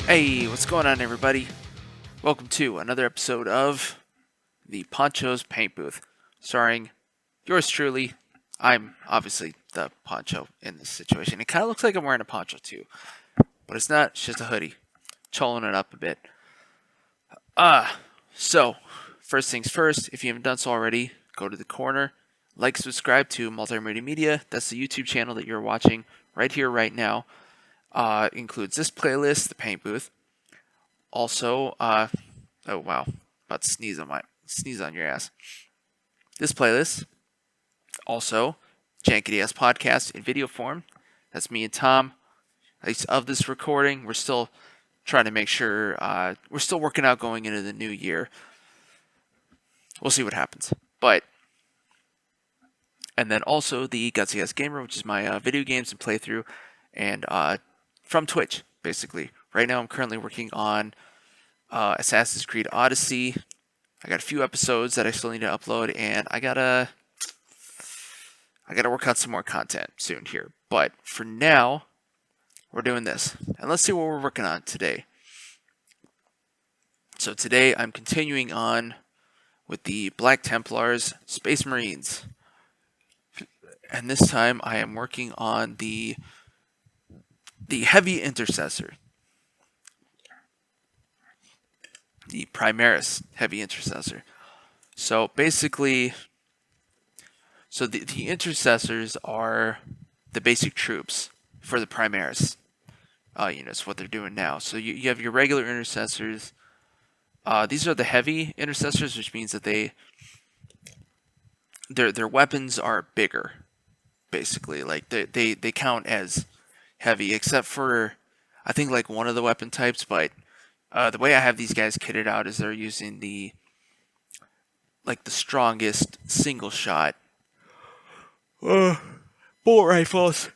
Hey, what's going on, everybody? Welcome to another episode of the Poncho's Paint Booth, starring yours truly. I'm obviously the poncho in this situation. It kind of looks like I'm wearing a poncho too, but it's not. It's just a hoodie, choling it up a bit. So first things first. If you haven't done so already, go to the corner, like, subscribe to Multi-Murdy Media. That's the YouTube channel that you're watching right here, right now. Includes this playlist, the Paint Booth. Also, oh wow, about to sneeze on your ass. This playlist, also, Jankety Ass Podcast in video form. That's me and Tom. At least of this recording, we're still trying to make sure, we're still working out going into the new year. We'll see what happens. And then also the Gutsy Ass Gamer, which is my video games and playthrough, and from Twitch, basically. Right now I'm currently working on Assassin's Creed Odyssey. I got a few episodes that I still need to upload, and I gotta work out some more content soon here. But for now, we're doing this. And let's see what we're working on today. So today I'm continuing on with the Black Templars Space Marines. And this time I am working on the Heavy Intercessor. The Primaris Heavy Intercessor. So basically, the Intercessors are the basic troops for the Primaris units, what they're doing now. So you have your regular Intercessors. These are the Heavy Intercessors, which means that their weapons are bigger, basically. Like they count as heavy, except for I think like one of the weapon types, but the way I have these guys kitted out is they're using the strongest single shot bullet rifles.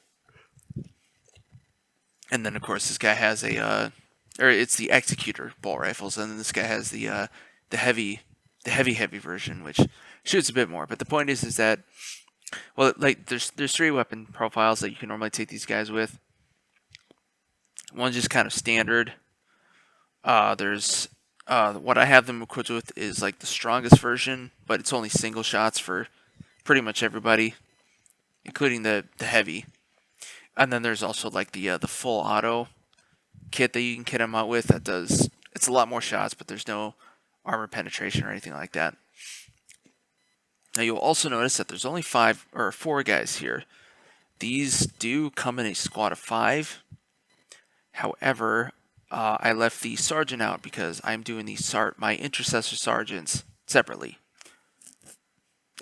And then of course this guy has it's the Executor bullet rifles, and then this guy has the heavy version, which shoots a bit more. But the point is that, well, like there's three weapon profiles that you can normally take these guys with. One's just kind of standard. There's what I have them equipped with is like the strongest version, but it's only single shots for pretty much everybody, including the heavy. And then there's also like the full auto kit that you can kit them out with. It's a lot more shots, but there's no armor penetration or anything like that. Now you'll also notice that there's only 4 guys here. These do come in a squad of 5. However, I left the sergeant out because I'm doing my intercessor sergeants separately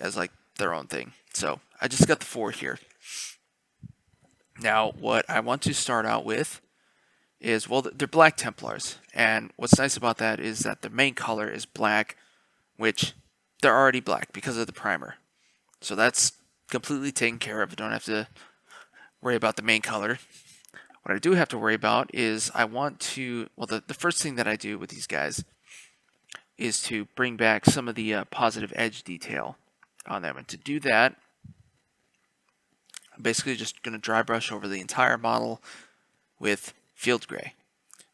as like their own thing. So I just got the 4 here. Now, what I want to start out with is, well, they're Black Templars, and what's nice about that is that the main color is black, which they're already black because of the primer. So that's completely taken care of. I don't have to worry about the main color. What I do have to worry about is the first thing that I do with these guys is to bring back some of the positive edge detail on them. And to do that, I'm basically just going to dry brush over the entire model with field gray.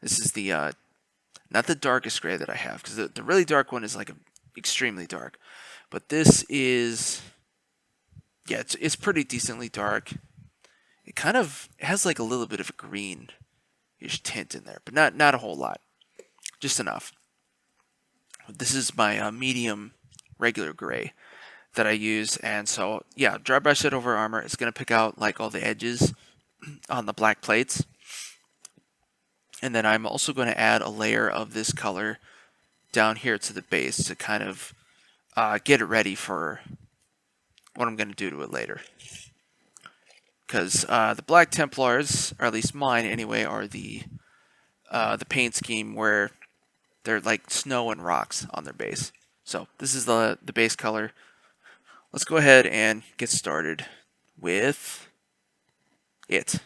This is the not the darkest gray that I have, because the really dark one is like extremely dark. But this is, yeah, it's pretty decently dark. It kind of has like a little bit of a greenish tint in there, but not a whole lot, just enough. This is my medium regular gray that I use, and so yeah, dry brush it over armor. It's gonna pick out like all the edges on the black plates, and then I'm also going to add a layer of this color down here to the base to kind of get it ready for what I'm going to do to it later. Because the Black Templars, or at least mine anyway, are the paint scheme where they're like snow and rocks on their base. So this is the base color. Let's go ahead and get started with it.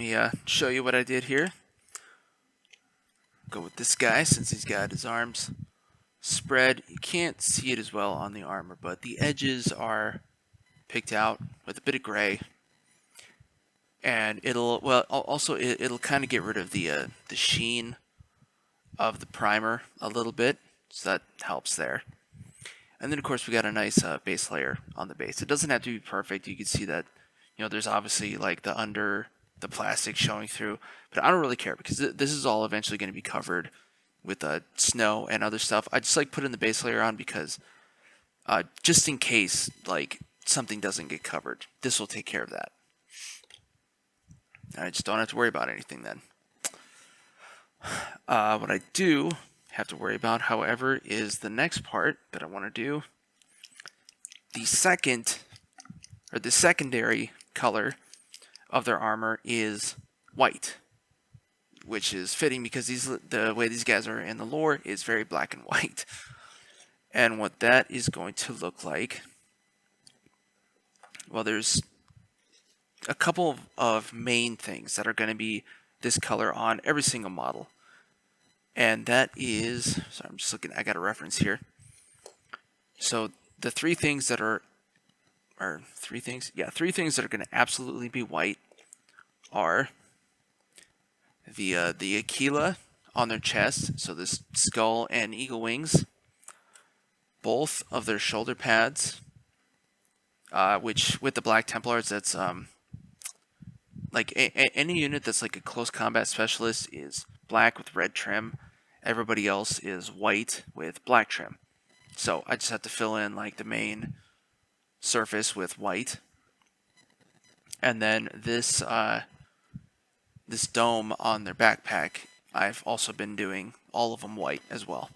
me show you what I did here. Go with this guy since he's got his arms spread. You can't see it as well on the armor, but the edges are picked out with a bit of gray. And it'll kind of get rid of the sheen of the primer a little bit, so that helps there. And then of course we got a nice base layer on the base. It doesn't have to be perfect. You can see that, there's obviously like the plastic showing through, but I don't really care because this is all eventually going to be covered with snow and other stuff. I just like putting the base layer on because just in case like something doesn't get covered, this will take care of that. I just don't have to worry about anything then. What I do have to worry about, however, is the next part that I want to do. The secondary color of their armor is white, which is fitting because the way these guys are in the lore is very black and white. And what that is going to look like, well, there's a couple of main things that are going to be this color on every single model. And that is, sorry, I'm just looking, I got a reference here. So the three things that are three things that are going to absolutely be white are the Aquila on their chest, so this skull and eagle wings, both of their shoulder pads, which with the Black Templars, that's like any unit that's like a close combat specialist is black with red trim. Everybody else is white with black trim. So I just have to fill in like the main surface with white. And then this this dome on their backpack, I've also been doing all of them white as well.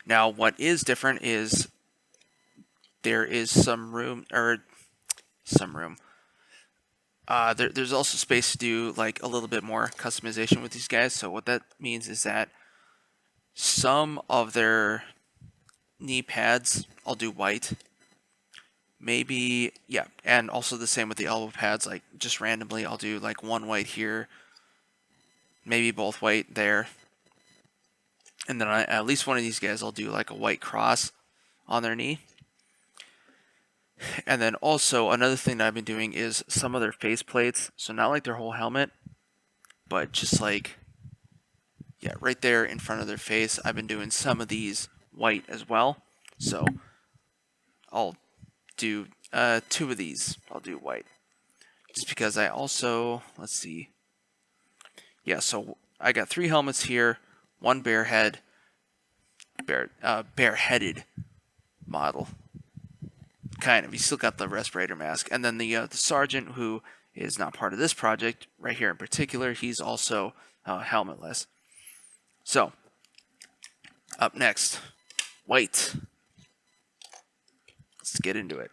Now what is different is there is some room. There's also space to do like a little bit more customization with these guys. So what that means is that some of their knee pads I'll do white. Maybe, yeah, and also the same with the elbow pads. Like just randomly I'll do like one white here, maybe both white there. And then at least one of these guys I'll do like a white cross on their knee. And then also another thing that I've been doing is some of their face plates. So not like their whole helmet, but just like, yeah, right there in front of their face. I've been doing some of these white as well. So I'll do 2 of these. I'll do white. Just because I also, let's see. Yeah, so I got 3 helmets here, 1 bareheaded model. Kind of. He's still got the respirator mask. And then the sergeant, who is not part of this project, right here in particular, he's also helmetless. So, up next, white. Let's get into it.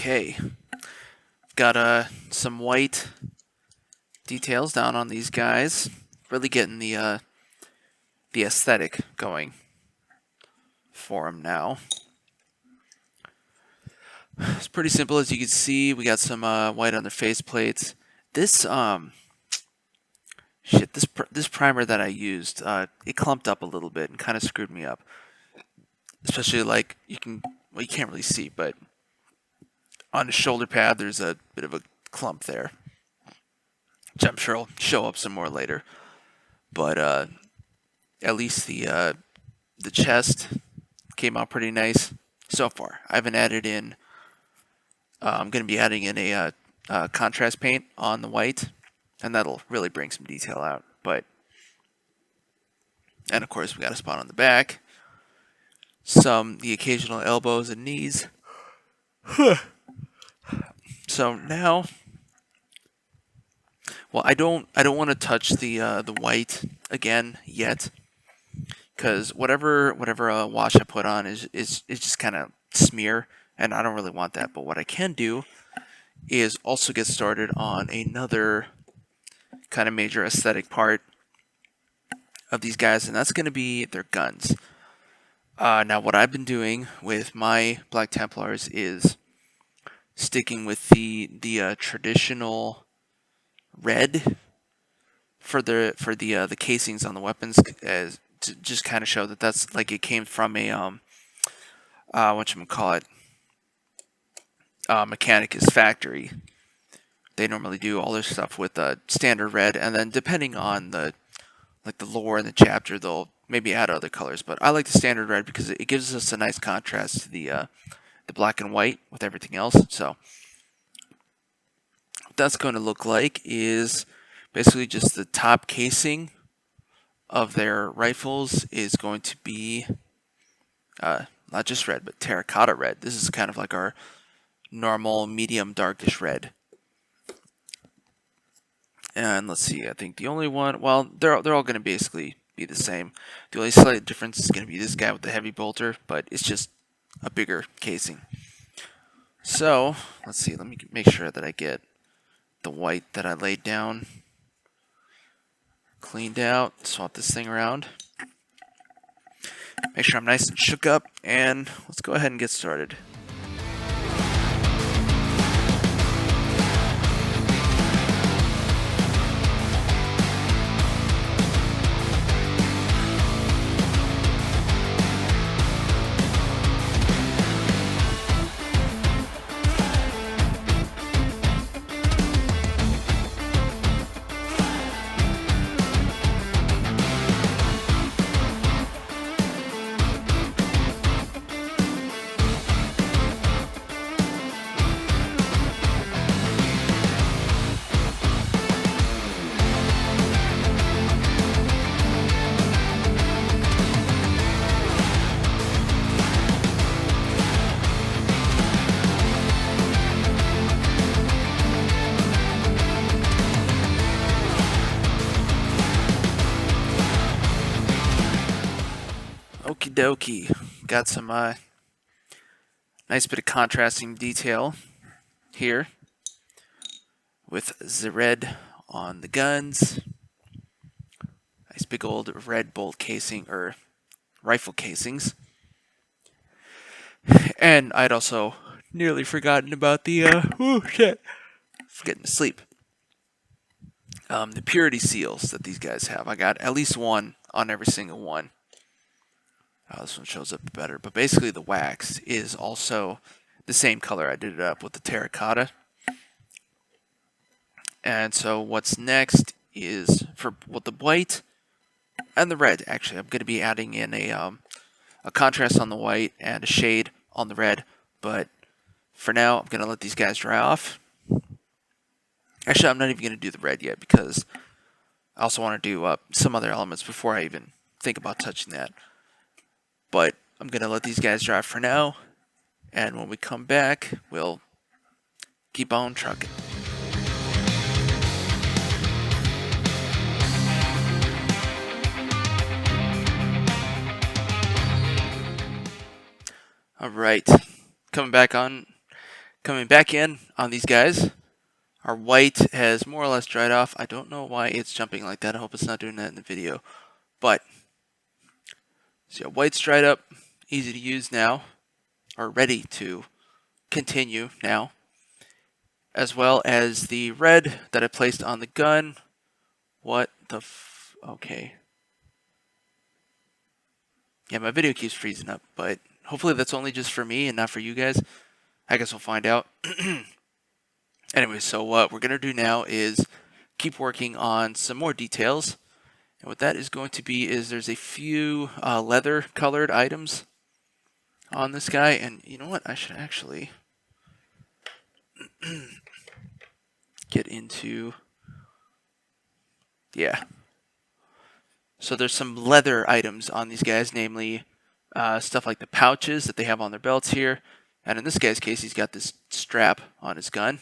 Okay, got some white details down on these guys. Really getting the aesthetic going for them now. It's pretty simple, as you can see. We got some white on their face plates. This this primer that I used, it clumped up a little bit and kind of screwed me up. Especially like you can't really see, but on the shoulder pad there's a bit of a clump there, which I'm sure will show up some more later. But at least the chest came out pretty nice so far. I haven't added in. I'm going to be adding in a contrast paint on the white, and that'll really bring some detail out. And of course we got a spot on the back, the occasional elbows and knees. So now, well, I don't want to touch the white again yet, because whatever wash I put on is just kind of smear, and I don't really want that. But what I can do is also get started on another kind of major aesthetic part of these guys, and that's going to be their guns. Now, what I've been doing with my Black Templars is sticking with the traditional red for the casings on the weapons, as to just kind of show that that's like it came from a whatchamacallit, Mechanicus factory. They normally do all their stuff with standard red, and then depending on the lore and the chapter, they'll maybe add other colors. But I like the standard red because it gives us a nice contrast to the black and white with everything else. So what that's going to look like is basically just the top casing of their rifles is going to be not just red, but terracotta red. This is kind of like our normal medium darkish red. And let's see, I think the only one, well, they're all going to basically be the same. The only slight difference is going to be this guy with the heavy bolter, but it's just a bigger casing. So let's see, let me make sure that I get the white that I laid down cleaned out, swap this thing around, make sure I'm nice and shook up, and let's go ahead and get started. Okie dokie. Got some nice bit of contrasting detail here with the red on the guns. Nice big old red bolt casing, or rifle casings. And I'd also nearly forgotten about the forgetting to sleep. The purity seals that these guys have. I got at least one on every single one. This one shows up better, but basically the wax is also the same color. I did it up with the terracotta. And so what's next is for the white and the red. Actually, I'm going to be adding in a contrast on the white and a shade on the red. But for now, I'm going to let these guys dry off. Actually, I'm not even going to do the red yet because I also want to do some other elements before I even think about touching that. But I'm going to let these guys dry for now, and when we come back, we'll keep on trucking. Alright, coming back on Coming back in on these guys, our white has more or less dried off. I don't know why it's jumping like that. I hope it's not doing that in the video. But, so yeah, white's dried up, easy to use now, or ready to continue now. As well as the red that I placed on the gun. What the okay. Yeah, my video keeps freezing up, but hopefully that's only just for me and not for you guys. I guess we'll find out. Anyway, so what we're going to do now is keep working on some more details. And what that is going to be is there's a few leather colored items on this guy. And you know what? I should actually get into... Yeah. So there's some leather items on these guys, namely stuff like the pouches that they have on their belts here. And in this guy's case, he's got this strap on his gun.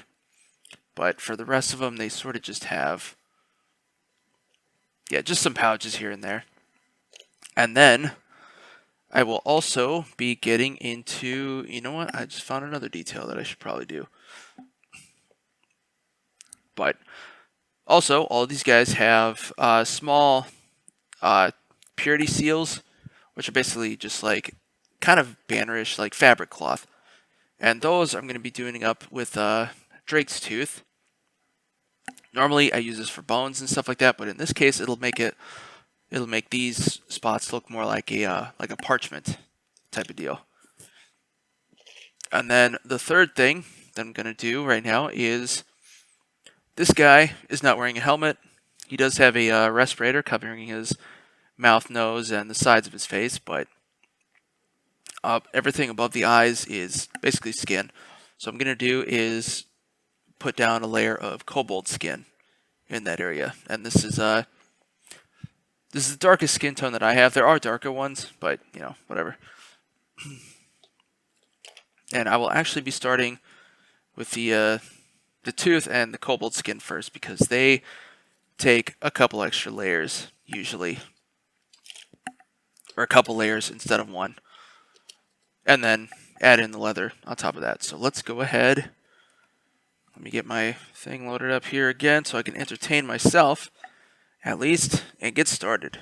But for the rest of them, they sort of just have, yeah, just some pouches here and there. And then I will also be getting into, you know what, I just found another detail that I should probably do. But also, all of these guys have small purity seals, which are basically just like kind of bannerish, like fabric cloth. And those I'm going to be doing up with Drake's Tooth. Normally I use this for bones and stuff like that, but in this case it'll make these spots look more like a parchment type of deal. And then the third thing that I'm going to do right now is this guy is not wearing a helmet. He does have a respirator covering his mouth, nose, and the sides of his face, but everything above the eyes is basically skin. So what I'm going to do is put down a layer of cobalt skin in that area. And this is the darkest skin tone that I have. There are darker ones, but, you know, whatever. And I will actually be starting with the tooth and the cobalt skin first, because they take a couple extra layers, usually. Or a couple layers instead of one. And then add in the leather on top of that. So let's go ahead. Let me get my thing loaded up here again so I can entertain myself, at least, and get started.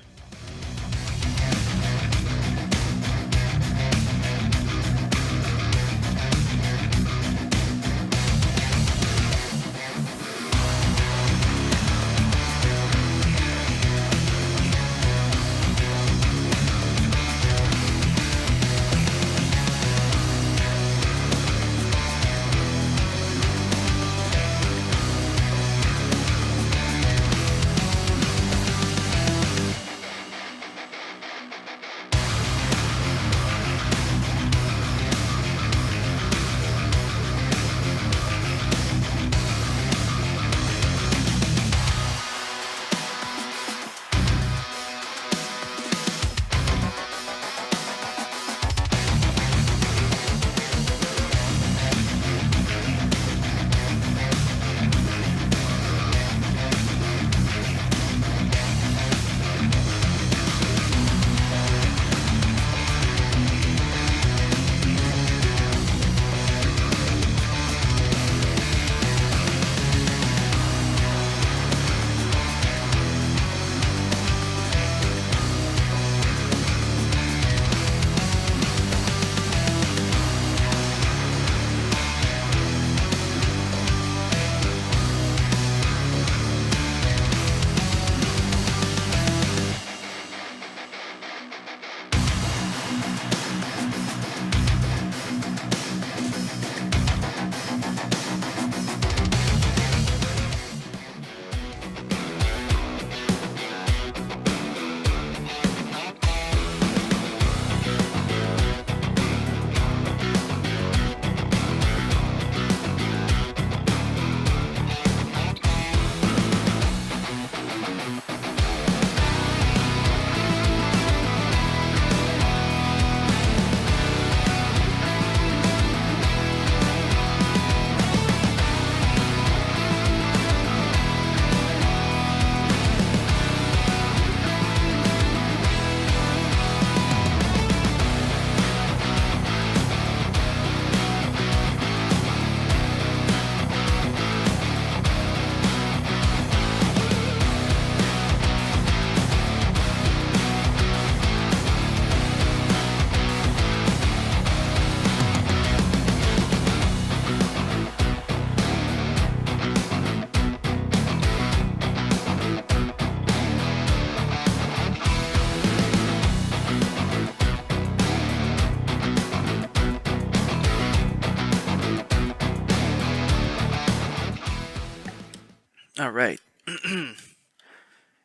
All right.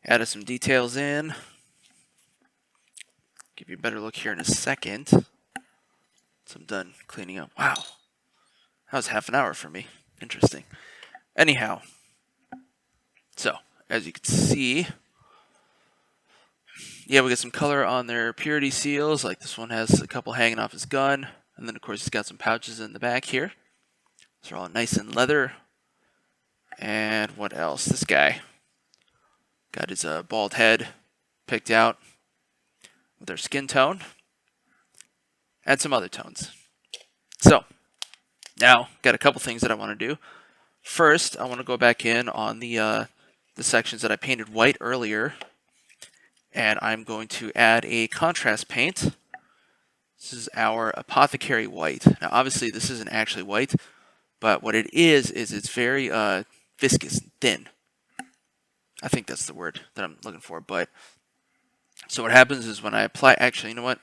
Added some details in. Give you a better look here in a second. So I'm done cleaning up. Wow. That was half an hour for me. Interesting. Anyhow. So, as you can see, yeah, we got some color on their purity seals. Like this one has a couple hanging off his gun. And then, of course, he's got some pouches in the back here. These are all nice and leather. And what else? This guy got his bald head picked out with their skin tone. And some other tones. So, now, got a couple things that I want to do. First, I want to go back in on the sections that I painted white earlier. And I'm going to add a contrast paint. This is our Apothecary White. Now, obviously, this isn't actually white, but what it is it's very viscous and thin. I think that's the word that I'm looking for. But so what happens is when I apply, actually, you know what?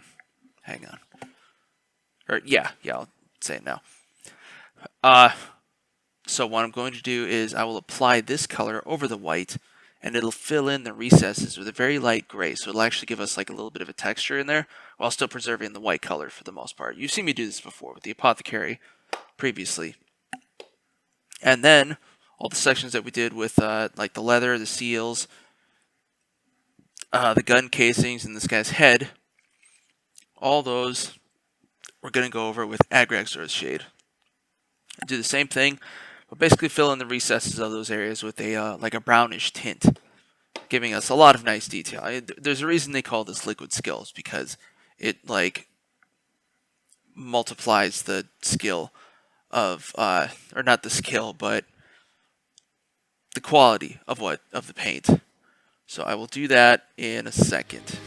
Hang on. Or yeah, I'll say it now. So what I'm going to do is I will apply this color over the white, and it'll fill in the recesses with a very light gray. So it'll actually give us like a little bit of a texture in there while still preserving the white color for the most part. You've seen me do this before with the Apothecary previously. And then all the sections that we did with like the leather, the seals, the gun casings, and this guy's head, all those we're going to go over with Agressive shade. Do the same thing, but basically fill in the recesses of those areas with a like a brownish tint, giving us a lot of nice detail. There's a reason they call this liquid skills, because it like multiplies the skill of or not the skill, but the quality of the paint. So I will do that in a second.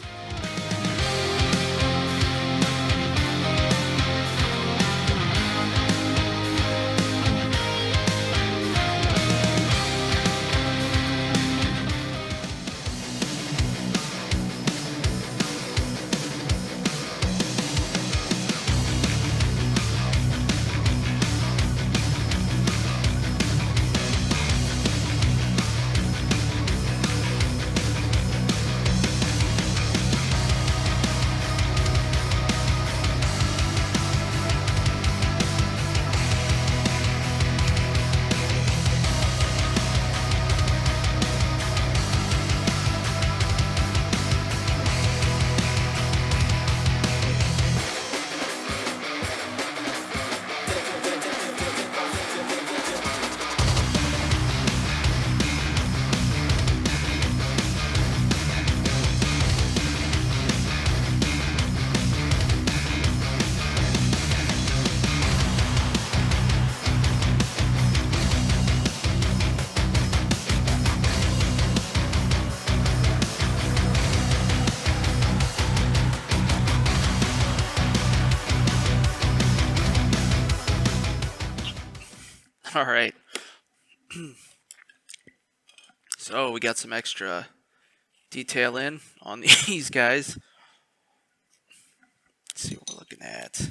All right. So we got some extra detail in on these guys. Let's see what we're looking at.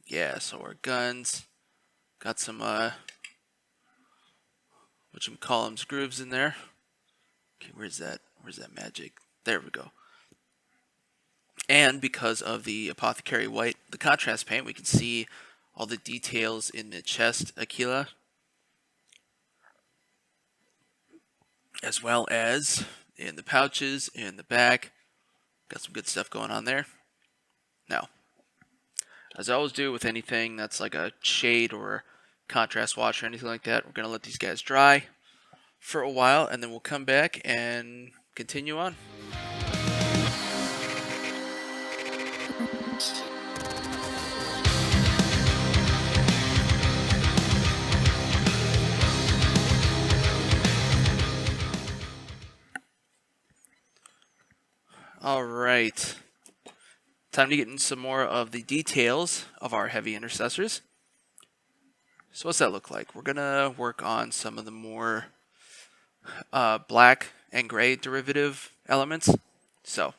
Yeah, so our guns got some whatchamacallums grooves in there. Okay, where's that magic? There we go. And because of the Apothecary White, the contrast paint, we can see all the details in the chest Aquila, as well as in the pouches, in the back. Got some good stuff going on there. Now, as I always do with anything that's like a shade or contrast wash or anything like that, we're going to let these guys dry for a while, and then we'll come back and continue on. All right, time to get into some more of the details of our heavy intercessors. So what's that look like? We're gonna work on some of the more black and gray derivative elements. So,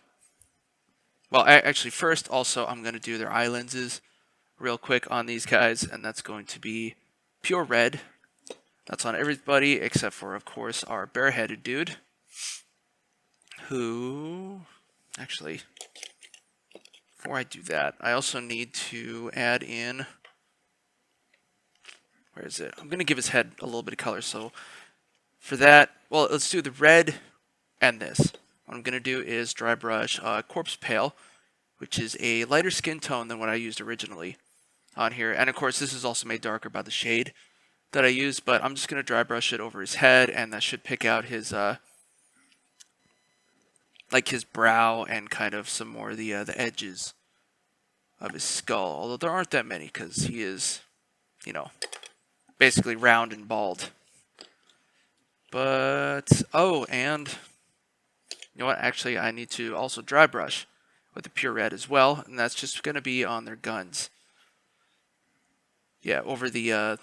well, actually first also I'm gonna do their eye lenses real quick on these guys, and that's going to be pure red That's on everybody except for, of course, our bareheaded dude, who, actually, before I do that, I also need to add in, where is it? I'm going to give his head a little bit of color, so for that, well, let's do the red and this. What I'm going to do is dry brush Corpse Pale, which is a lighter skin tone than what I used originally on here. And of course, this is also made darker by the shade that I used, but I'm just going to dry brush it over his head, and that should pick out his, like his brow and kind of some more of the edges of his skull. Although there aren't that many, because he is, you know, basically round and bald. But, oh, and, you know what, actually I need to also dry brush with the pure red as well, and that's just going to be on their guns. Yeah, over the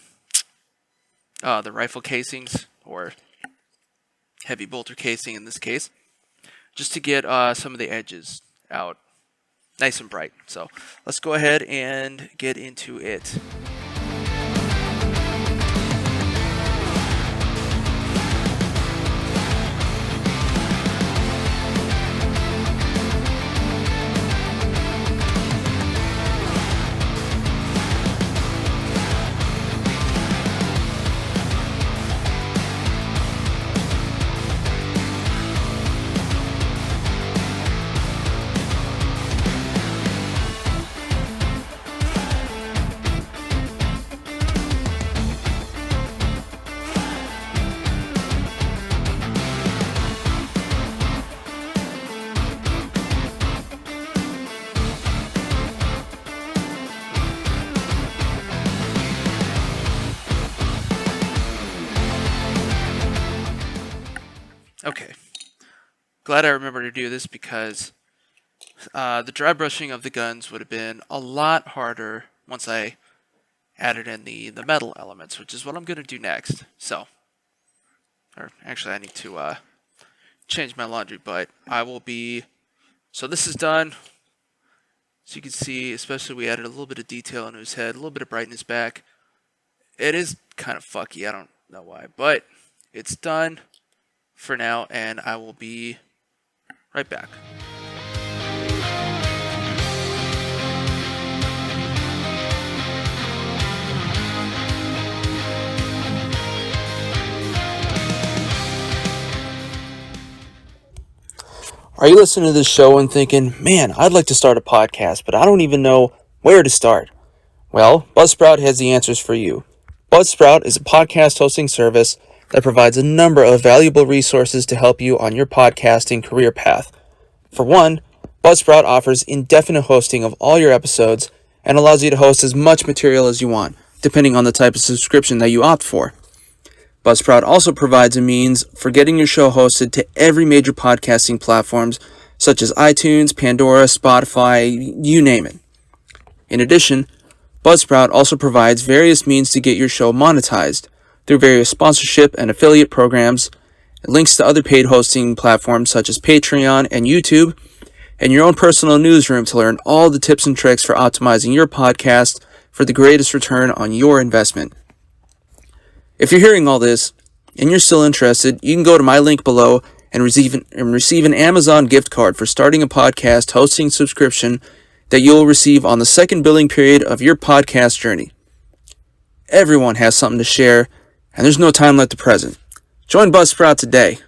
rifle casings, or heavy bolter casing in this case, just to get some of the edges out nice and bright. So let's go ahead and get into it. Okay, glad I remembered to do this, because the dry brushing of the guns would have been a lot harder once I added in the metal elements, which is what I'm going to do next. So, or actually I need to change my laundry, but I will be, so this is done. So you can see, especially we added a little bit of detail into his head, a little bit of brightness back. It is kind of fucky, I don't know why, but it's done for now, and I will be right back. Are you listening to this show and thinking, man, I'd like to start a podcast, but I don't even know where to start? Well, Buzzsprout has the answers for you. Buzzsprout is a podcast hosting service that provides a number of valuable resources to help you on your podcasting career path. For one, Buzzsprout offers indefinite hosting of all your episodes and allows you to host as much material as you want, depending on the type of subscription that you opt for. Buzzsprout also provides a means for getting your show hosted to every major podcasting platforms such as iTunes, Pandora, Spotify, you name it. In addition, Buzzsprout also provides various means to get your show monetized through various sponsorship and affiliate programs, links to other paid hosting platforms such as Patreon and YouTube, and your own personal newsroom to learn all the tips and tricks for optimizing your podcast for the greatest return on your investment. If you're hearing all this and you're still interested, you can go to my link below and receive an Amazon gift card for starting a podcast hosting subscription that you'll receive on the second billing period of your podcast journey. Everyone has something to share, and there's no time like the present. Join Buzzsprout today.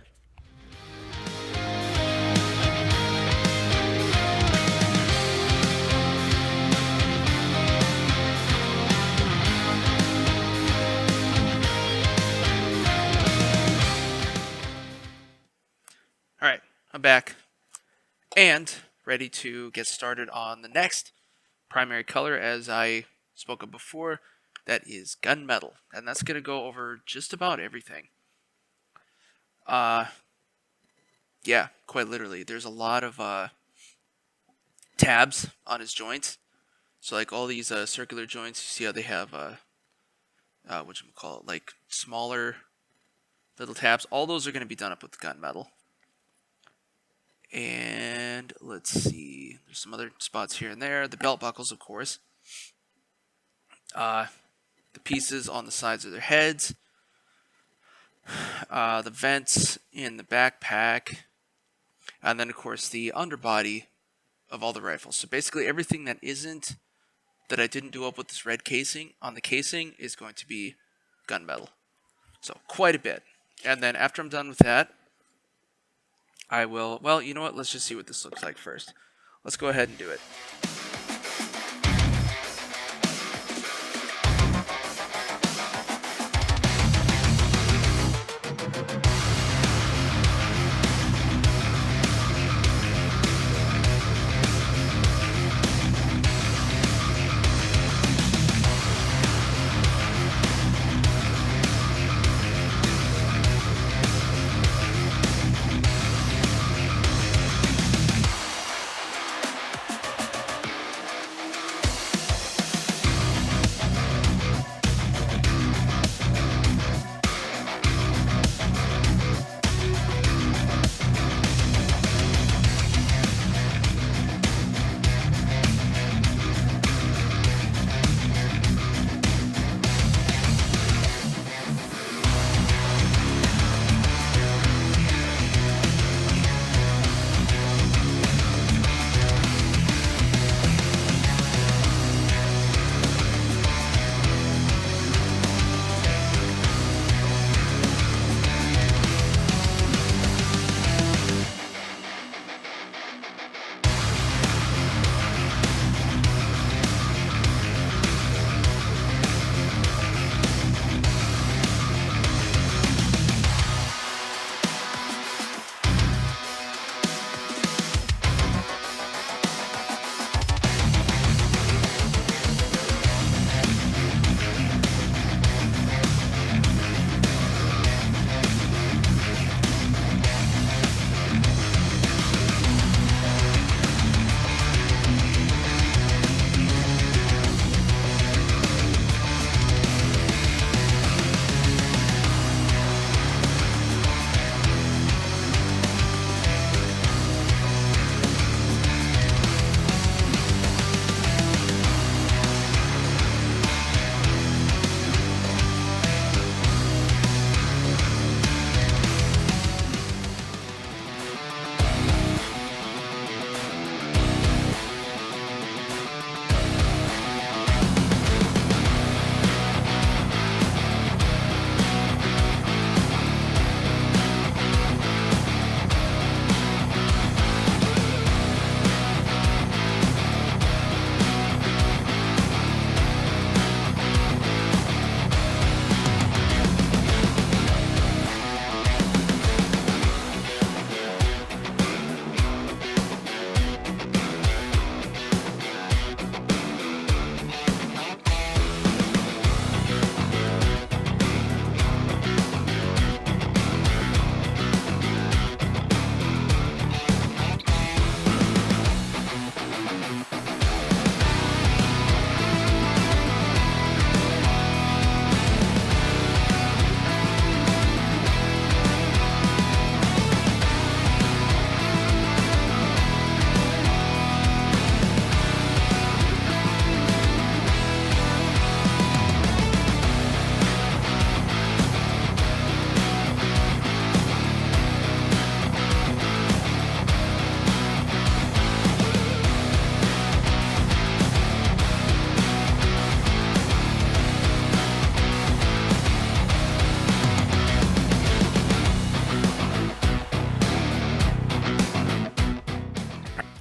Alright, I'm back and ready to get started on the next primary color, as I spoke of before. That is gunmetal, and that's going to go over just about everything. Yeah, quite literally. There's a lot of tabs on his joints. So like all these circular joints, you see how they have like smaller little tabs. All those are going to be done up with gunmetal. And let's see, there's some other spots here and there. The belt buckles, of course. The pieces on the sides of their heads. the vents in the backpack, and then of course the underbody of all the rifles. So basically everything that I didn't do up with this red casing on the casing is going to be gunmetal. So quite a bit. And then after I'm done with that, I will, well, you know what? Let's just see what this looks like first. Let's go ahead and do it.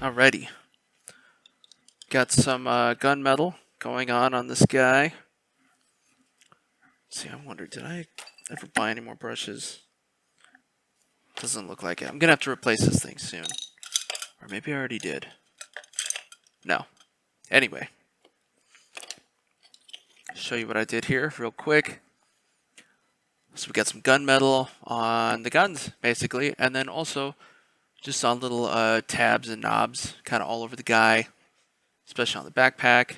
Alrighty. Got some gunmetal going on this guy. See, I wonder, did I ever buy any more brushes? Doesn't look like it. I'm gonna have to replace this thing soon. Or maybe I already did. No. Anyway. Show you what I did here real quick. So we got some gunmetal on the guns, basically, and then also just on little tabs and knobs kind of all over the guy, especially on the backpack,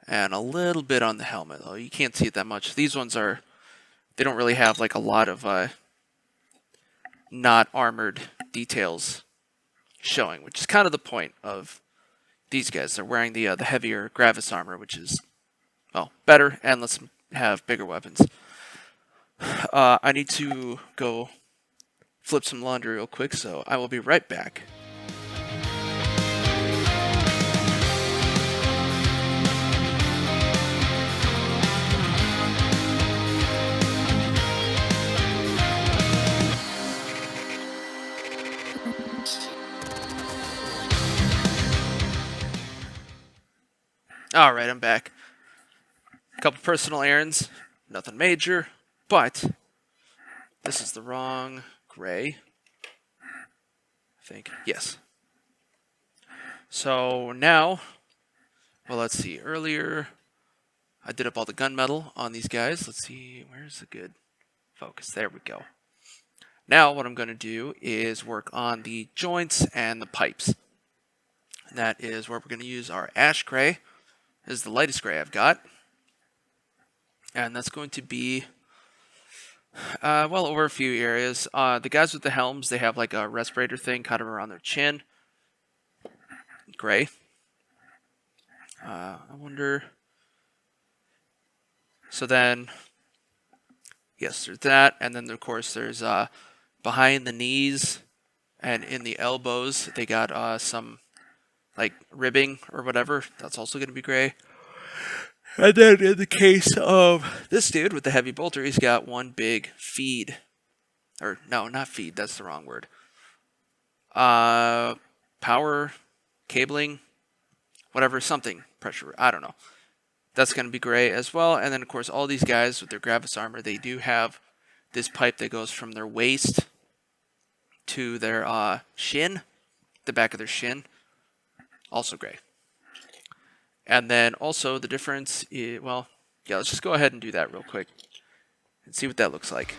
and a little bit on the helmet, though you can't see it that much. These ones they don't really have like a lot of not armored details showing, which is kind of the point of these guys. They're wearing the heavier Gravis armor, which is, well, better and lets them have bigger weapons. I need to go flip some laundry real quick, so I will be right back. Alright, I'm back. A couple personal errands, nothing major, but this is the wrong gray. I think, yes. So now, well, let's see, earlier I did up all the gunmetal on these guys. Let's see, where's the good focus? There we go. Now what I'm going to do is work on the joints and the pipes. And that is where we're going to use our ash gray. This is the lightest gray I've got. And that's going to be, well, over a few areas. The guys with the helms, they have like a respirator thing kind of around their chin. Gray. I wonder... So then, yes, there's that. And then, of course, there's behind the knees and in the elbows, they got some like ribbing or whatever. That's also going to be gray. And then in the case of this dude with the heavy bolter, he's got one big feed. Or, no, not feed. That's the wrong word. Power, cabling, whatever, something, pressure, I don't know. That's going to be gray as well. And then, of course, all these guys with their Gravis armor, they do have this pipe that goes from their waist to their shin, the back of their shin. Also gray. And then also the difference is, well, yeah, let's just go ahead and do that real quick and see what that looks like.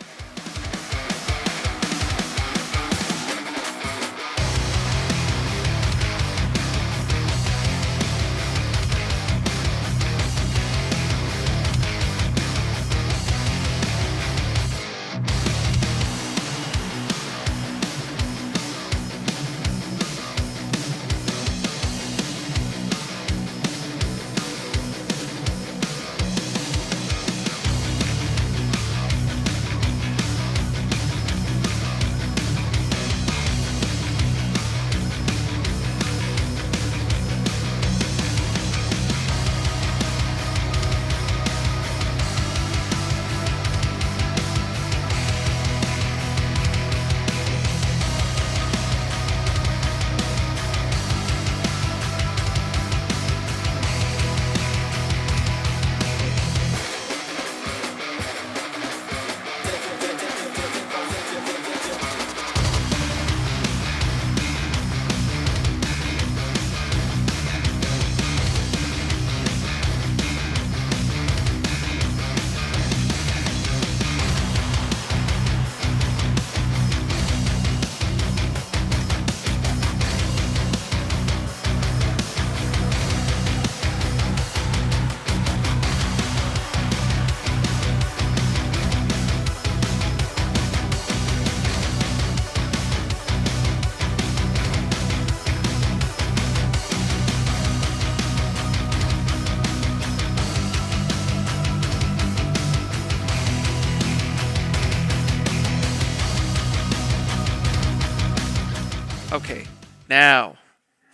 Okay, now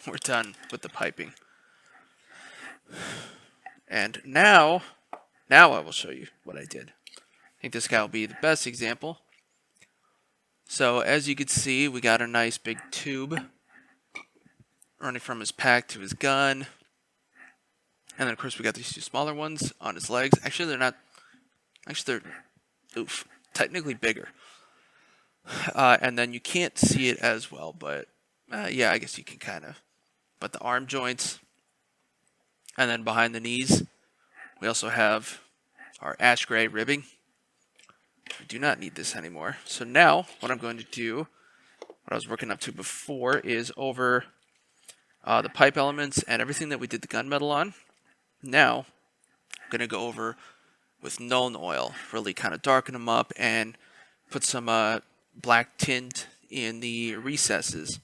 we're done with the piping. And now I will show you what I did. I think this guy will be the best example. So as you can see, we got a nice big tube running from his pack to his gun. And then of course we got these two smaller ones on his legs. Actually they're not, actually they're, technically bigger. And then you can't see it as well, but yeah, I guess you can kind of. But the arm joints, and then behind the knees, we also have our ash gray ribbing. We do not need this anymore. So now, what I'm going to do, what I was working up to before, is over the pipe elements and everything that we did the gunmetal on. Now, I'm going to go over with Nuln Oil, really kind of darken them up and put some black tint in the recesses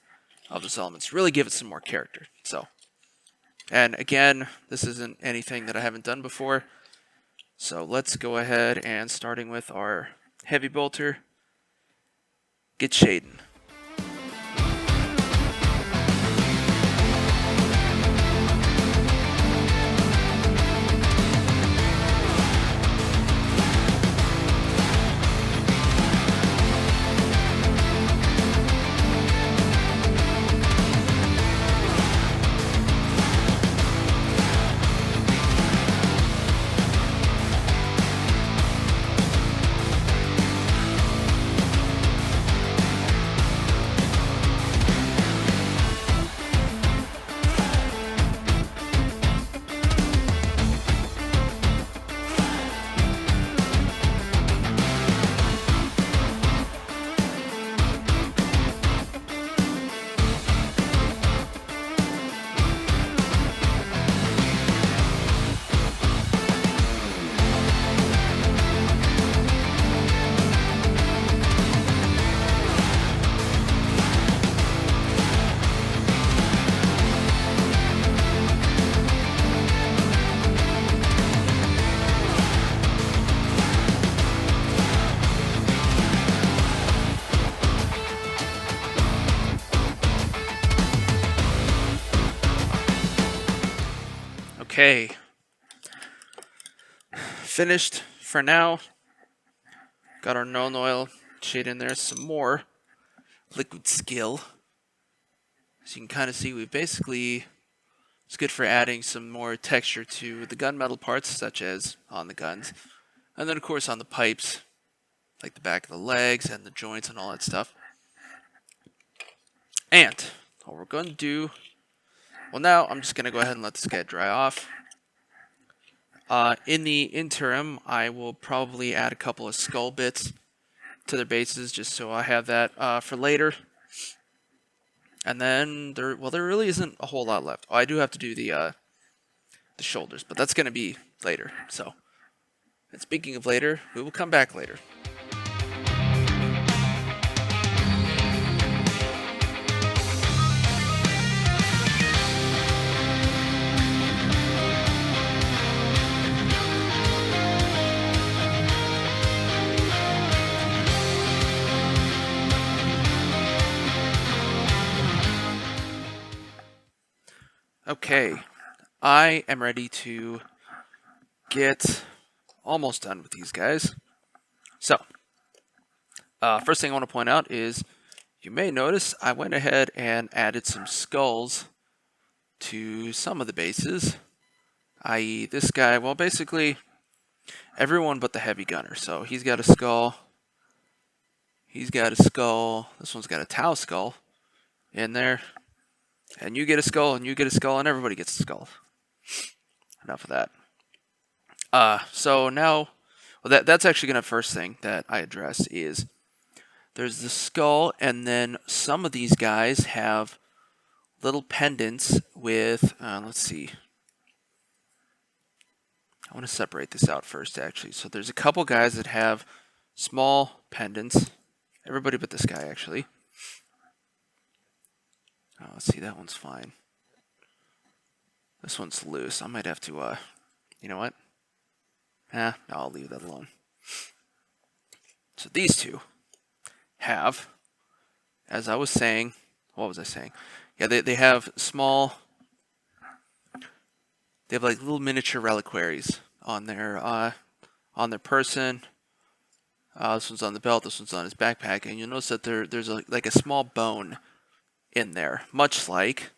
of those elements. Really give it some more character. So, and again, this isn't anything that I haven't done before. So let's go ahead and starting with our heavybolter, get shading. Okay, finished for now. Got our known oil shade in there, some more liquid skill. So you can kind of see we basically, it's good for adding some more texture to the gunmetal parts, such as on the guns. And then of course on the pipes, like the back of the legs and the joints and all that stuff. And what we're going to do, well now I'm just going to go ahead and let this guy dry off. In the interim, I will probably add a couple of skull bits to their bases, just so I have that for later. And then there really isn't a whole lot left. Oh, I do have to do the shoulders, but that's going to be later. So, and speaking of later, we will come back later. Okay, I am ready to get almost done with these guys. So, first thing I want to point out is, you may notice I went ahead and added some skulls to some of the bases, i.e. this guy, well basically everyone but the heavy gunner. So he's got a skull, this one's got a Tau skull in there. And you get a skull, and you get a skull, and everybody gets a skull. Enough of that. So now, well, that's actually going to first thing that I address is there's the skull, and then some of these guys have little pendants with, let's see. I want to separate this out first, actually. So there's a couple guys that have small pendants. Everybody but this guy, actually. Oh, let's see, that one's fine. This one's loose. I might have to, you know what? No, I'll leave that alone. So these two have, as I was saying, what was I saying? Yeah, they have small, they have like little miniature reliquaries on their person. This one's on the belt, this one's on his backpack, and you'll notice that there's like a small bone in there, much like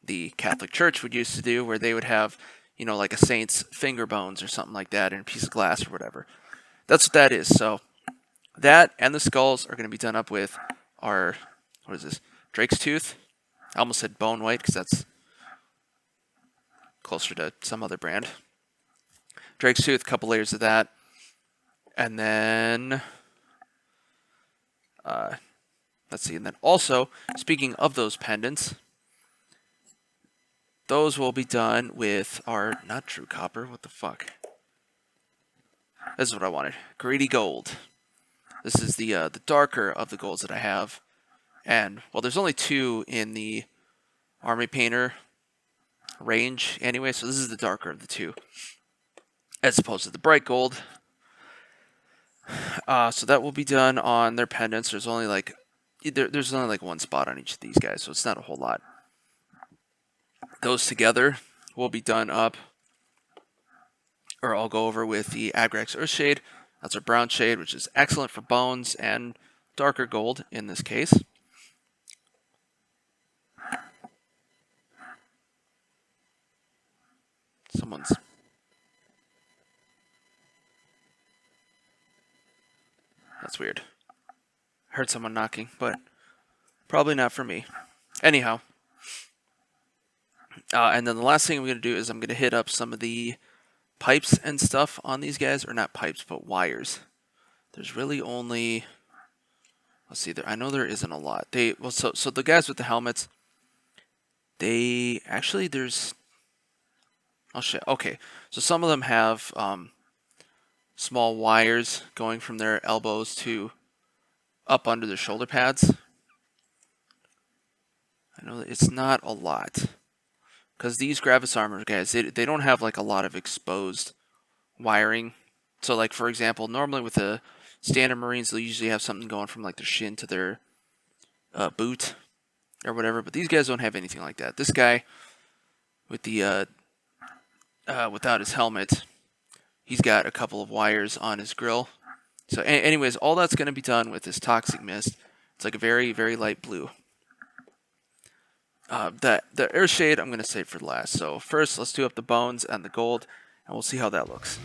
the Catholic Church would used to do, where they would have, you know, like a saint's finger bones or something like that in a piece of glass or whatever. That's what that is. So that and the skulls are going to be done up with our, what is this, Drake's Tooth. I almost said Bone White because that's closer to some other brand. Drake's Tooth, a couple layers of that. And then, let's see, and then also, speaking of those pendants, those will be done with our, not true copper, what the fuck? This is what I wanted, greedy gold. This is the darker of the golds that I have. And, well, there's only two in the Army Painter range anyway, so this is the darker of the two. As opposed to the bright gold. So that will be done on their pendants. There's only like there's only like one spot on each of these guys, so it's not a whole lot. Those together will be done up, or I'll go over with the Agrax Earth Shade. That's our brown shade, which is excellent for bones and darker gold in this case. Someone's... That's weird. I heard someone knocking, but probably not for me. Anyhow. And then the last thing I'm going to do is I'm going to hit up some of the pipes and stuff on these guys. Or not pipes, but wires. There's really only... Let's see, I know there isn't a lot. So the guys with the helmets, they... Actually, there's... Oh, shit. Okay. So some of them have small wires going from their elbows to up under their shoulder pads. I know that it's not a lot. Because these Gravis armor guys, they don't have like a lot of exposed wiring. So like, for example, normally with the standard Marines, they'll usually have something going from like their shin to their boot or whatever. But these guys don't have anything like that. This guy with the without his helmet, he's got a couple of wires on his grill. So anyways, all that's going to be done with this Toxic Mist. It's like a very, very light blue. The Air Shade I'm going to save for last. So first, let's do up the bones and the gold, and we'll see how that looks.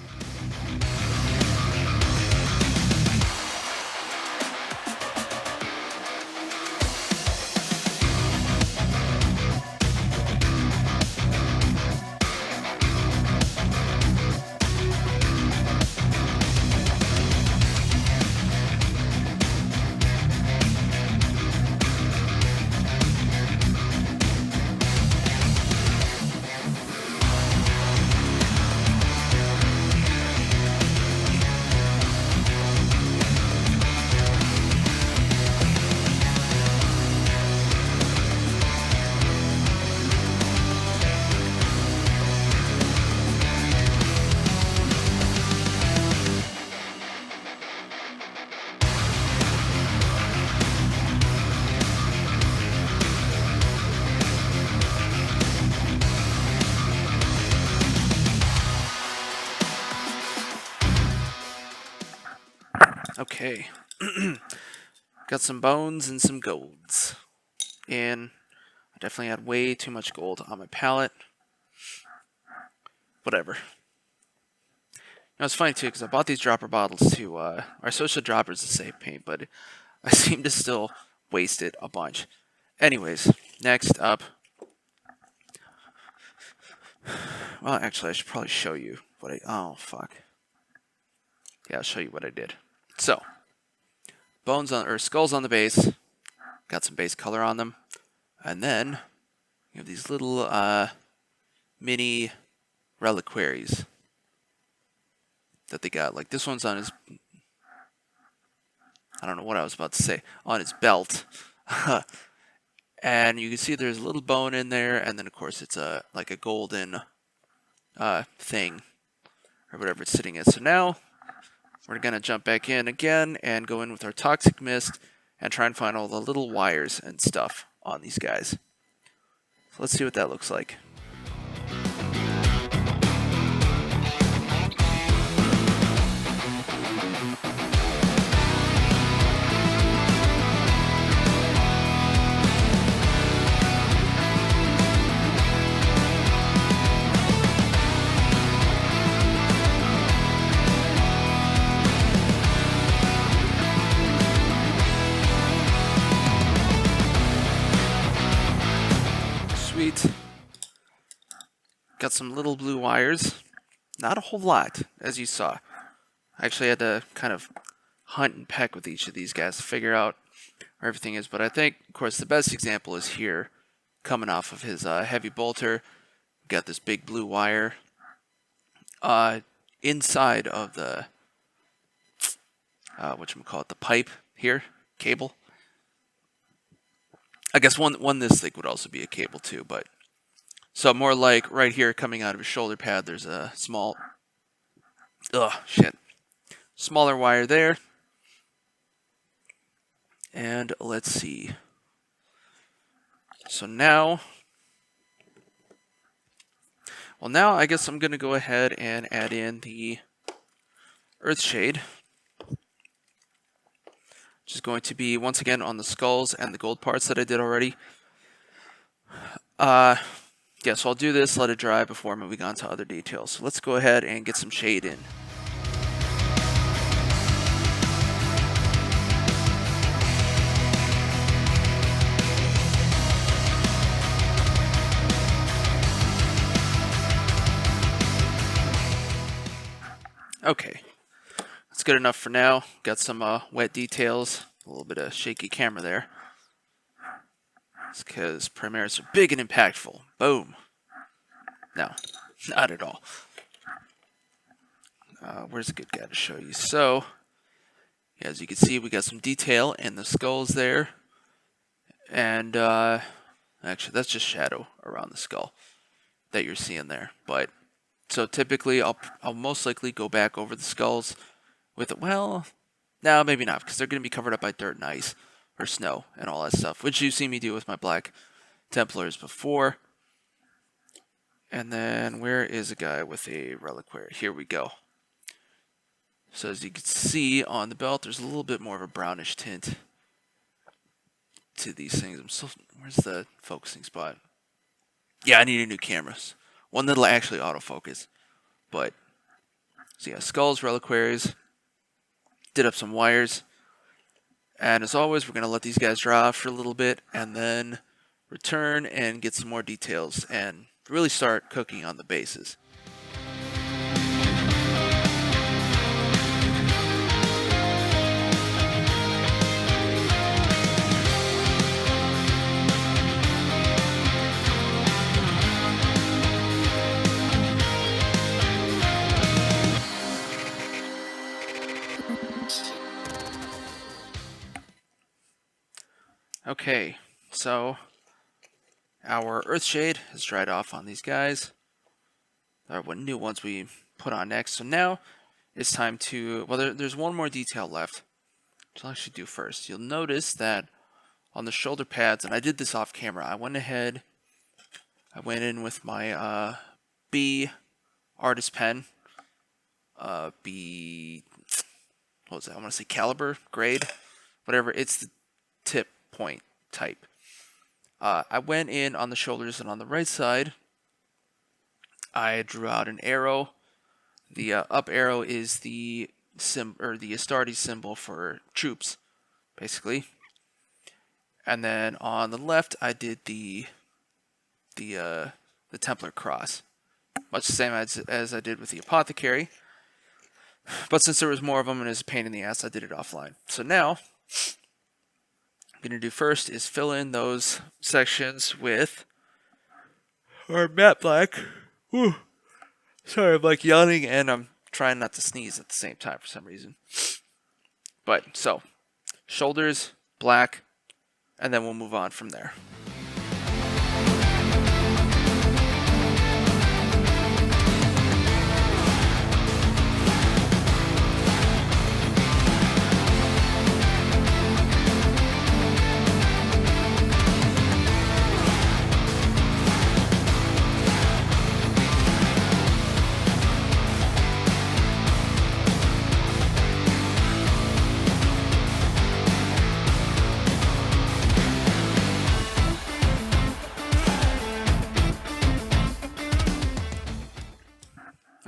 Okay. Got some bones and some golds. And I definitely had way too much gold on my palette. Whatever. Now it's funny too, because I bought these dropper bottles to our social droppers to save paint, but I seem to still waste it a bunch. Anyways, next up. Well, actually, I should probably show you what I... Oh, fuck. Yeah, I'll show you what I did. So, bones on, or skulls on the base. Got some base color on them. And then, you have these little mini reliquaries that they got. Like, this one's on his... I don't know what I was about to say. On his belt. And you can see there's a little bone in there. And then, of course, it's like a golden thing. Or whatever it's sitting at. So now... we're going to jump back in again and go in with our Toxic Mist and try and find all the little wires and stuff on these guys. So let's see what that looks like. Got some little blue wires. Not a whole lot, as you saw. I actually had to kind of hunt and peck with each of these guys to figure out where everything is. But I think, of course, the best example is here, coming off of his heavy bolter. Got this big blue wire inside of the whatchamacallit, the pipe here, cable. I guess one this thick would also be a cable too, but so more like right here coming out of his shoulder pad, there's a small smaller wire there. And let's see. So now, now I guess I'm going to go ahead and add in the earth shade, which is going to be once again on the skulls and the gold parts that I did already. Yeah, so I'll do this, let it dry before moving on to other details. So let's go ahead and get some shade in. Okay, that's good enough for now. Got some wet details, a little bit of shaky camera there. It's because Primaris are big and impactful. Boom. No, not at all. Where's a good guy to show you? So, yeah, as you can see, we got some detail in the skulls there. And actually, that's just shadow around the skull that you're seeing there. But so typically, I'll most likely go back over the skulls with, well, no, maybe not, because they're going to be covered up by dirt and ice or snow and all that stuff, which you've seen me do with my Black Templars before. And then where is a guy with a reliquary? Here we go. So as you can see on the belt, there's a little bit more of a brownish tint to these things. Where's the focusing spot? Yeah, I need a new camera. One that'll actually autofocus. But, so yeah, skulls, reliquaries. Did up some wires. And as always, we're going to let these guys dry off for a little bit and then return and get some more details and really start cooking on the bases. Okay, so our earth shade has dried off on these guys. There are new ones we put on next. So now it's time to, well, there's one more detail left, which I'll actually do first. You'll notice that on the shoulder pads, and I did this off camera, I went in with my B artist pen, B, what was that? I want to say caliber, grade, whatever. It's the tip point type. I went in on the shoulders, and on the right side, I drew out an arrow. The up arrow is the the Astartes symbol for troops, basically. And then on the left, I did the Templar cross, much the same as I did with the apothecary. But since there was more of them and it was a pain in the ass, I did it offline. So now, I'm going to do first is fill in those sections with our matte black. Whew. Sorry, I'm like yawning and I'm trying not to sneeze at the same time for some reason. But, so, shoulders, black, and then we'll move on from there.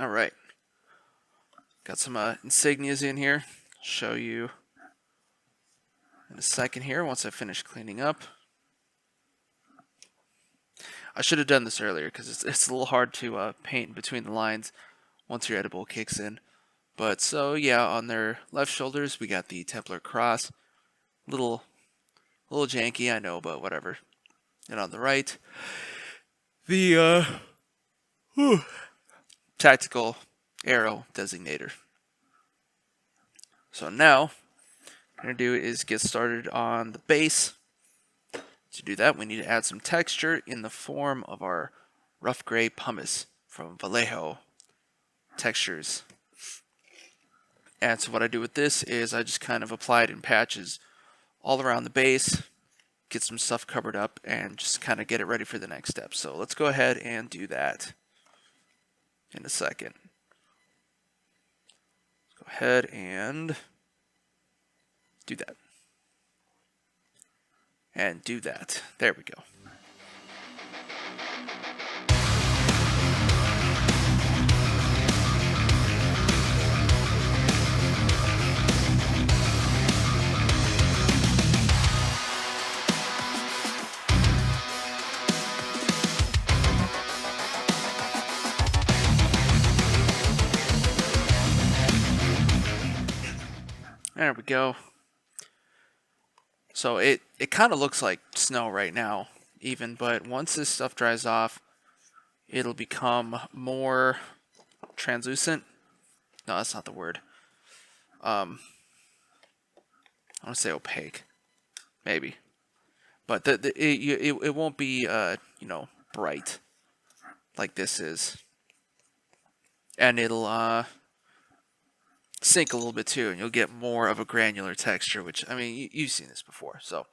Alright, got some insignias in here. I'll show you in a second here once I finish cleaning up. I should have done this earlier because it's a little hard to paint between the lines once your edible kicks in. But so yeah, on their left shoulders we got the Templar cross. Little janky, I know, but whatever. And on the right, the tactical arrow designator. So now, what I'm going to do is get started on the base. To do that, we need to add some texture in the form of our rough gray pumice from Vallejo Textures. And so what I do with this is I just kind of apply it in patches all around the base, get some stuff covered up, and just kind of get it ready for the next step. So let's go ahead and do that in a second. Let's go ahead and do that. And do that. There we go. There we go. So it kind of looks like snow right now, even, but once this stuff dries off, it'll become more translucent. No, that's not the word. I want to say opaque, maybe, but it won't be you know, bright like this is, and it'll sink a little bit too, and you'll get more of a granular texture, which, I mean, you've seen this before. So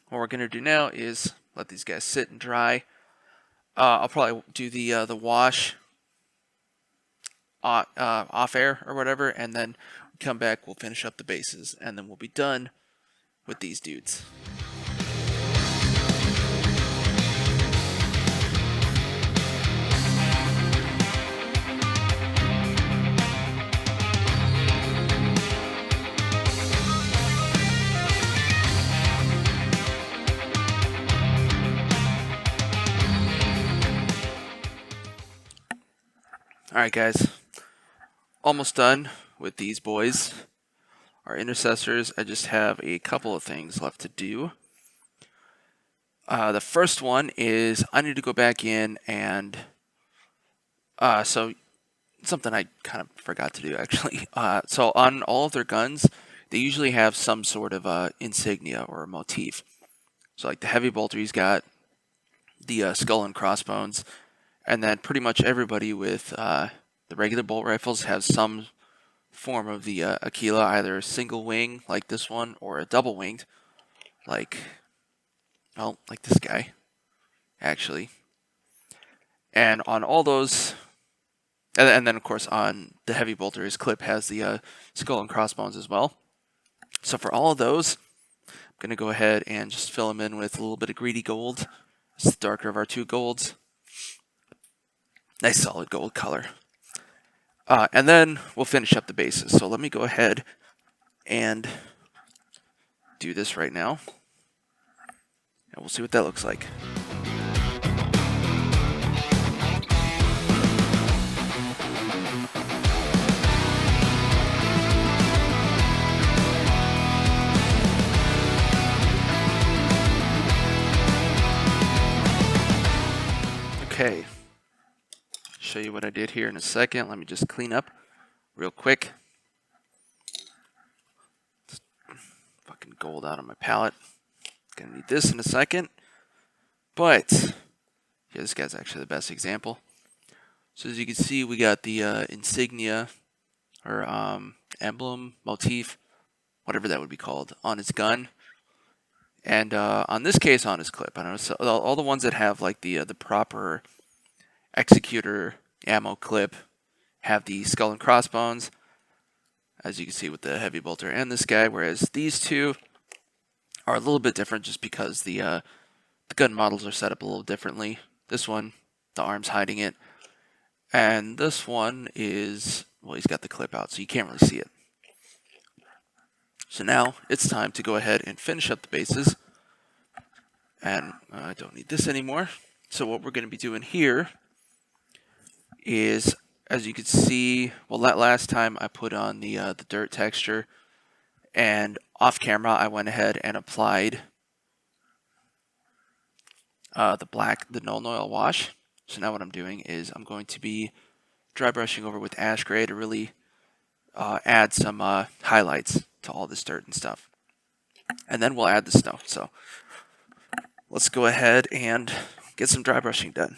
what we're gonna do now is let these guys sit and dry. I'll probably do the wash off air or whatever, and then come back, we'll finish up the bases, and then we'll be done with these dudes. Alright guys, almost done with these boys. Our intercessors, I just have a couple of things left to do. The first one is I need to go back in and, so something I kind of forgot to do actually. So on all of their guns, they usually have some sort of insignia or a motif. So like the heavybolter, he's got the skull and crossbones. And then pretty much everybody with the regular bolt rifles has some form of the Aquila, either a single wing like this one, or a double winged, like, well, like this guy, actually. And on all those, and then of course on the heavy bolter, his clip has the skull and crossbones as well. So for all of those, I'm going to go ahead and just fill them in with a little bit of greedy gold. It's the darker of our two golds. Nice solid gold color. And then we'll finish up the bases. So let me go ahead and do this right now. And we'll see what that looks like. Okay. Show you what I did here in a second. Let me just clean up real quick. Just fucking gold out of my palette. Gonna need this in a second. But yeah, this guy's actually the best example. So as you can see, we got the insignia or emblem, motif, whatever that would be called, on his gun. And on this case, on his clip. I don't know, so all the ones that have like the proper executor ammo clip have the skull and crossbones, as you can see with the heavy bolter and this guy, whereas these two are a little bit different just because the gun models are set up a little differently. This one, the arm's hiding it, and this one is, well, he's got the clip out, so you can't really see it. So now it's time to go ahead and finish up the bases, and I don't need this anymore. So what we're going to be doing here is, as you can see, well, last time I put on the dirt texture, and off camera I went ahead and applied the Nuln Oil wash. So now what I'm doing is I'm going to be dry brushing over with ash gray to really add some highlights to all this dirt and stuff, and then we'll add the snow. So let's go ahead and get some dry brushing done.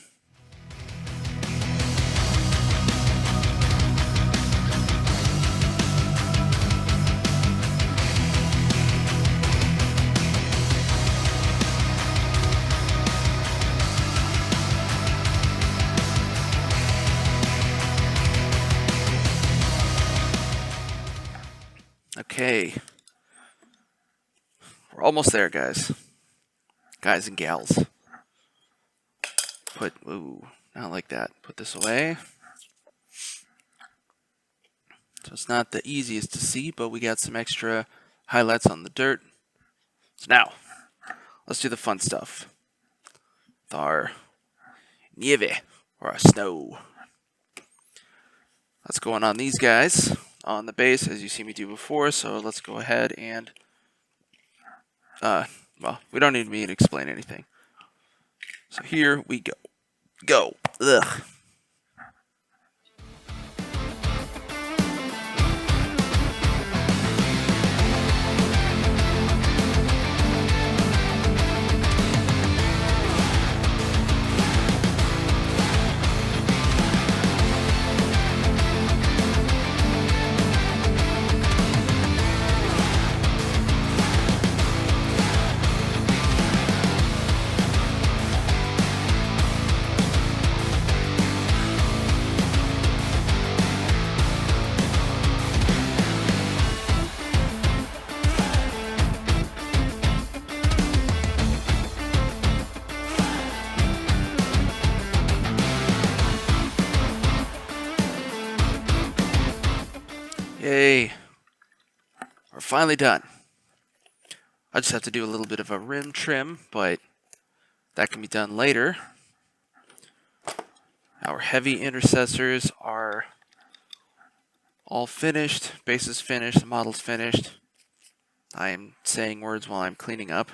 Okay. We're almost there, guys. Guys and gals. Ooh, not like that. Put this away. So it's not the easiest to see, but we got some extra highlights on the dirt. So now, let's do the fun stuff. With our nieve, or our snow. Let's go on these guys on the base, as you see me do before. So let's go ahead and, well, we don't need me to explain anything. So here we go. Go. Ugh. Yay. We're finally done. I just have to do a little bit of a rim trim, but that can be done later. Our heavy intercessors are all finished. Base is finished. The model's finished. I am saying words while I'm cleaning up.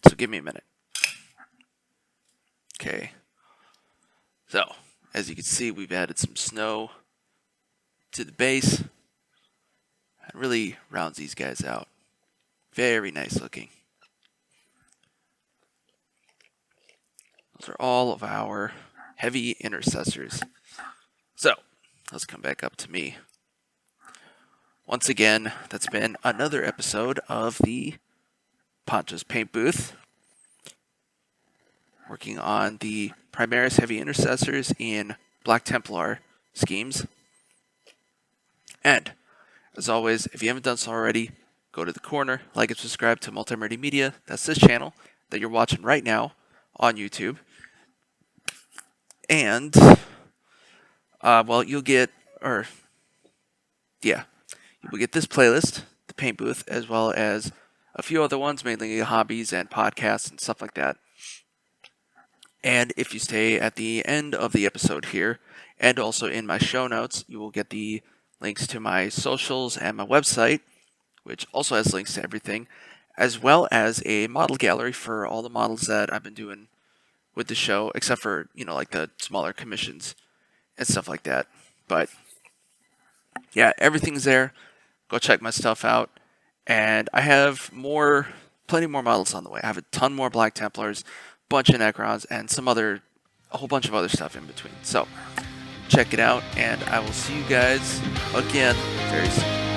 So give me a minute. Okay. So, as you can see, we've added some snow to the base. It really rounds these guys out. Very nice looking. Those are all of our heavy intercessors. So, let's come back up to me. Once again, that's been another episode of the Poncho's Paint Booth. Working on the Primaris Heavy Intercessors in Black Templar schemes. And, as always, if you haven't done so already, go to the corner, like and subscribe to Multi-Murdy Media. That's this channel that you're watching right now on YouTube. And, well, you'll get this playlist, the Paint Booth, as well as a few other ones, mainly hobbies and podcasts and stuff like that. And if you stay at the end of the episode here, and also in my show notes, you will get the links to my socials and my website, which also has links to everything, as well as a model gallery for all the models that I've been doing with the show, except for, like the smaller commissions and stuff like that. But, yeah, everything's there. Go check my stuff out. And I have plenty more models on the way. I have a ton more Black Templars, bunch of Necrons, and a whole bunch of other stuff in between. So, check it out, and I will see you guys again very soon.